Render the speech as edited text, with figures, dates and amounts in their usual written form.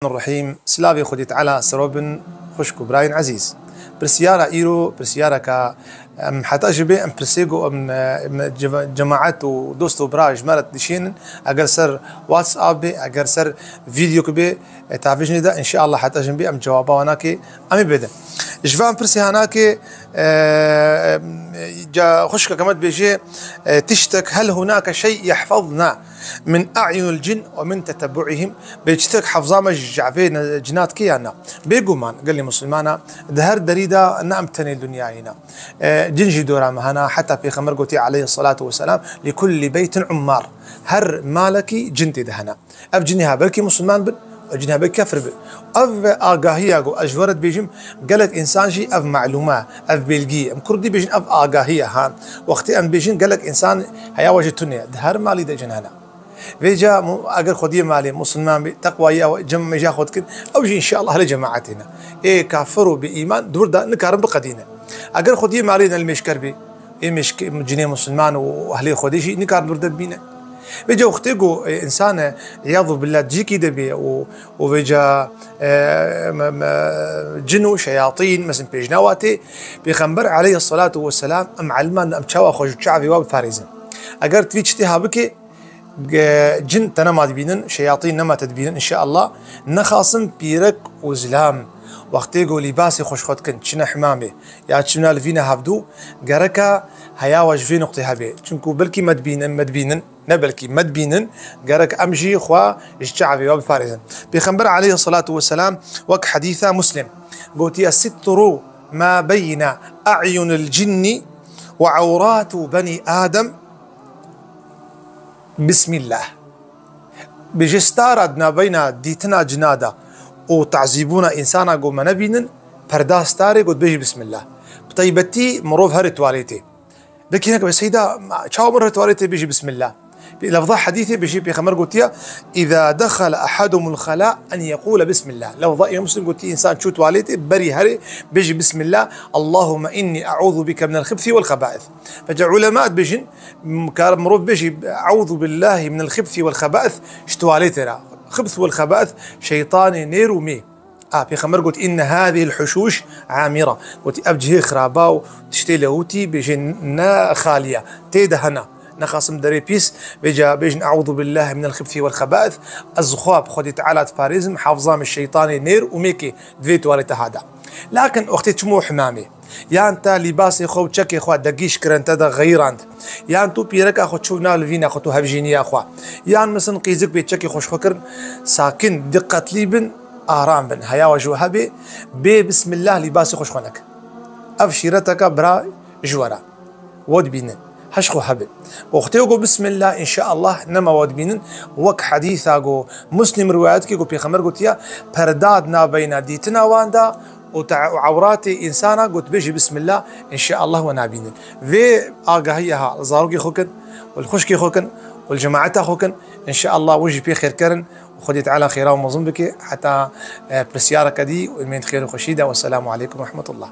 الرحيم سلافي خديت على سروبن خشكو براين عزيز برسيارة إيرو برسيارة كا حتى أجيبه أم برسيجو أم جماعات ودوستو براج مرت دشين أجر سر واتساب أجر سر فيديو كبي تعرفيني ده إن شاء الله حتى أجيبه أم جوابه هناك أمي بده إجفان برسي هناك جا خشكة كمان بيجي تشتك هل هناك شيء يحفظنا من أعين الجن ومن تتبعهم بيجتك حفظامة جعفين جنات كيانا بيقومان قال لي مسلمانا دهر دريدا نعم تاني الدنيا هنا جنجي دورا مهنا حتى في خمر قوتي عليه الصلاة والسلام لكل بيت عمار هر مالكي جنتي دهنا أب جنيها بلكي مسلمان بن أجنها بكفر بي أف آقاهية أجورت بيجم قالك إنسان جي أف معلومة أف بيلقي أم كردي بيجن أف آقاهية هان وقتي أم بيجن قالك إنسان هيا وجدتني دهر مالي ده جنهنا فيجا أجر خديه مالي مسلمان تقوى يا جمع جا خد كن أو جي إن شاء الله لجماعتنا إيه كافروا بإيمان دور ده نكارم بقدينا أجر خديه مالي المشكر بي إيه مش جنيه مسلمان وأهلي خديشي نكار دور ده بينا بيجا اختيجو انسان عياذ بالله تجيكي دبي وبيجا جنو شياطين مثلا بيجنواتي بيخنبر عليه الصلاه والسلام ام علمان ام تشاوا خوج شعبي واب فارزن اگر تفيتشتها بك جن تنما تبينن شياطين نما تدبينن ان شاء الله نخاصم بيرك وزلام وقتيجو لباسي خوش خد كنت شنا حمامي يا تشنا لفينا هفدو جركا هيا وجفي نقطي هبي چونكو بلكي مدبينن نبلكي مدبينن جرك امجي خوا الشعبي وبفارزن بيخنبر عليه الصلاه والسلام وك حديثه مسلم قلت الستر ما بين اعين الجن وعورات بني ادم بسم الله بجستاردنا بين ديتنا جناده وتعذيبونا إنسانا قو منبينن پرداس تاري قد بيجي بسم الله بطيبتي مروف هر تواليتي لكن هناك بسيدة شاو مر تواليتي بيجي بسم الله لفظة حديثي بيجي بخمر قلتيا إذا دخل أحدهم الخلاء أن يقول بسم الله لفظة يا مسلم قلتي إنسان شو تواليتي بري هري بيجي بسم الله اللهم إني أعوذ بك من الخبث والخبائث فجاء علماء بيجن مروف بيجي أعوذ بالله من الخبث والخبائث شتواليتي خبث والخبائث شيطان نير ومي في خمر قلت إن هذه الحشوش عامرة قلت أبجه خراباو تشتي لهوتي بجن خالية تيدا هنا نخاصم دري بيس بيجن أعوذ بالله من الخبث والخبائث الزخواب خدي تعالى فاريزم حافظام الشيطان نير وميكي دفيت والي هذا لكن أختي تشمو حمامي يا أنت لباسي خو تشكي خو دقيش كرنت هذا غير عند يا أنتو بيرك أخو تشوفنا لفينا أخو هفجيني أخو يا مثلا قيزك بيتشكي خوش فكر ساكن دقة ليبن آرام بن هيا وجوها بي بسم الله لباسي خوش خونك أفشيرتك برا جوارا ود بينن هشخو هبل واختيوغو بسم الله إن شاء الله نما ود بينن وك حديثاغو مسلم رواياتك جو بيخمر قلت پردادنا بين ديتنا واندا وعوراتي إنسانا قلت بيجي بسم الله إن شاء الله ونابين في آقاهيها الزاروقي خوكن والخشكي خوكن والجماعة خوكن إن شاء الله وجه بي خير كرن وخدي تعالى خيرا ومظن بك حتى برسيارك دي والمين خير وخشيدة والسلام عليكم ورحمة الله.